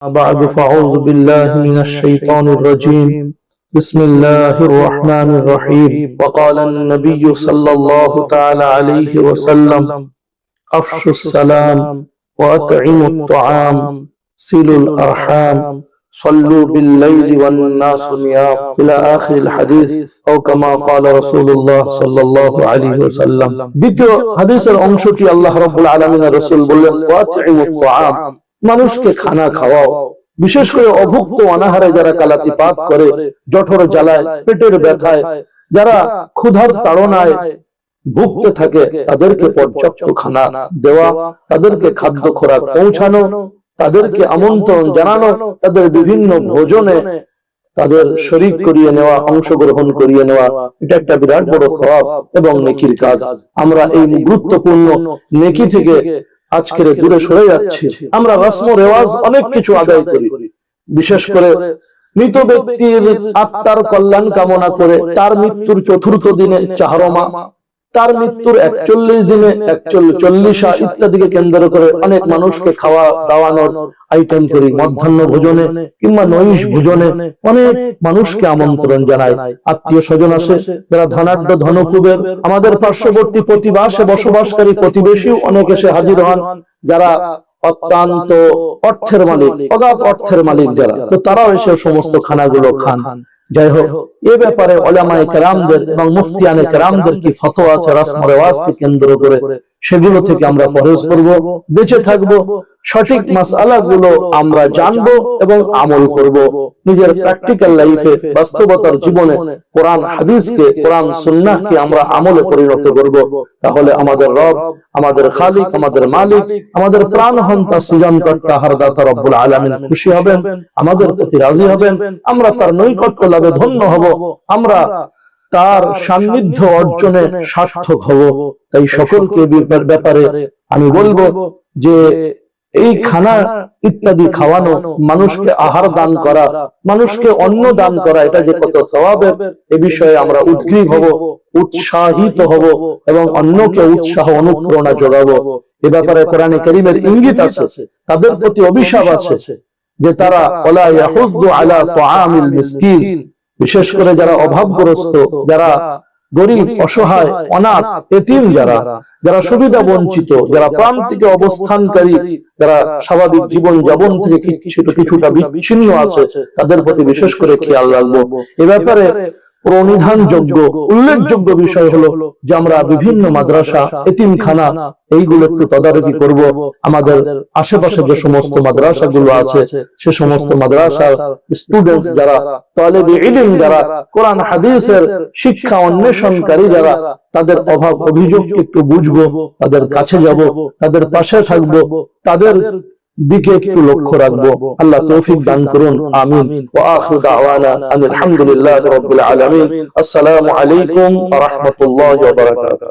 بعد فأعوذ بالله من الشيطان الرجيم بسم الله الرحمن الرحيم وقال النبي صلى الله تعالى عليه وسلم أفشوا السلام وأطعموا الطعام صلوا الأرحام صلوا بالليل والناس نيام إلى آخر الحديث أو كما قال رسول الله صلى الله عليه وسلم দ্বিতীয় হাদিসের অংশটি আল্লাহ রাব্বুল আলামিনের রাসূল বললেন ওয়াতঈমুত তাআম মানুষকে খানা খাওয়াও বিশেষ করে অভুক্ত অনাহারে যারা কালাতিপাত করে জঠর জ্বালায় পেটের ব্যথায় যারা ক্ষুধার তাড়নায় ভুগতে থাকে তাদেরকে পর্যাপ্ত খানা দেওয়া তাদেরকে খাদ্য খোরাক পৌঁছানো তাদেরকে আমন্ত্রণ জানানো তাদের বিভিন্ন ভোজনে তাদের শরীক করিয়ে নেওয়া অংশগ্রহণ করিয়ে নেওয়া এটা একটা বিরাট বড় সওয়াব এবং নেকির কাজ আমরা এই গুরুত্বপূর্ণ নেকি থেকে আজকের দূরে সরে যাচ্ছি আমরা রসম রেওয়াজ অনেক কিছু আদায় করি বিশেষ করে মৃত ব্যক্তির আত্মার কল্যাণ কামনা করে তার মৃত্যুর চতুর্থ দিনে চাহরমা তার মৃত্যুর 41 দিনে 41 ইত্যাদিকে কেন্দ্র করে অনেক মানুষকে খাওয়া দাওয়ানোর আইটেম করি মধ্যাহ্ন ভোজনে কিংবা নৈশ ভোজনে অনেক মানুষকে আমন্ত্রণ জানাই আত্মীয় স্বজন আসে যারা ধনাঢ্য ধনকুবের আমাদের পার্শ্ববর্তী প্রতিবাসে বসবাসকারী প্রতিবেশীও অনেক এসে হাজির হন যারা অত্যন্ত অর্থের মালিক অগাধ অর্থের মালিক যারা তো তারাও এসে সমস্ত খানাগুলো খান যাই হোক এ ব্যাপারে উলামায়ে কেরামদের এবং মুফতিয়ানে কেরামদের কি ফতোয়া আছে রসম রেওয়াজকে কেন্দ্র করে সেগুলো থেকে আমরা পরহেজ করব বেঁচে থাকব সঠিক মাসআলাগুলো আমরা জানব এবং আমল করব নিজের প্র্যাকটিক্যাল লাইফে বাস্তবতার জীবনে কোরআন হাদিসকে কোরআন সুন্নাহকে আমরা আমলে পরিণত করব তাহলে আমাদের রব আমাদের খালিক আমাদের মালিক আমাদের প্রাণহন্তা সৃজনকর্তা হারদাতা রব্বুল আলামিন খুশি হবেন আমাদের প্রতি রাজি হবেন আমরা তার নৈকট্য লাভে ধন্য হব আমরা তার সান্নিধ্য অর্জনে সার্থক হব তাই সকলকে ব্যাপারে আমি বলবো যে এই খানা ইত্যাদি খাওয়ানো মানুষকে আহার দান করা মানুষকে অন্ন দান করা এটা যে কত সওয়াবের এ বিষয়ে আমরা উদ্গ্রীব হব উৎসাহিত হব এবং অন্যকে উৎসাহ অনুপ্রেরণা যোগাবো এ ব্যাপারে কোরআনে কারীমের ইঙ্গিত আছে তাদের প্রতি অভিশাপ আছে যে তারা ওয়ালা ইয়াহুদ্দু আলা তাআমিল মিসকিন বিশেষ করে যারা অভাবগ্রস্ত যারা গরিব অসহায় অনাথ এতিম যারা সুবিধা বঞ্চিত যারা প্রান্তিক অবস্থানকারী যারা স্বাভাবিক জীবন যাপন থেকে কিছুটা বিচ্ছিন্ন আছে তাদের প্রতি বিশেষ করে খেয়াল রাখবো এ ব্যাপারে প্রণিধানযোগ্য উল্লেখযোগ্য বিষয় হলো যে আমরা বিভিন্ন মাদ্রাসা এতিমখানা এইগুলো একটু তদারকি করব আমাদের আশেপাশে যে সমস্ত মাদ্রাসাগুলো আছে সে সমস্ত মাদ্রাসার স্টুডেন্টস যারা তালেবে ইলম যারা কোরআন হাদিসের শিক্ষা অন্বেষণকারী যারা তাদের অভাব অভিযোগ একটু বুঝবো তাদের কাছে যাব তাদের পাশে থাকবো তাদের দিকে একটু লক্ষ্য রাখবো আল্লাহ তৌফিক দান করুন আমিন ওয়া আখিরু দাওয়ানা আলহামদুলিল্লাহি রাব্বিল আলামিন আসসালামু আলাইকুম ওয়া রাহমাতুল্লাহি ওয়া বারাকাতুহু।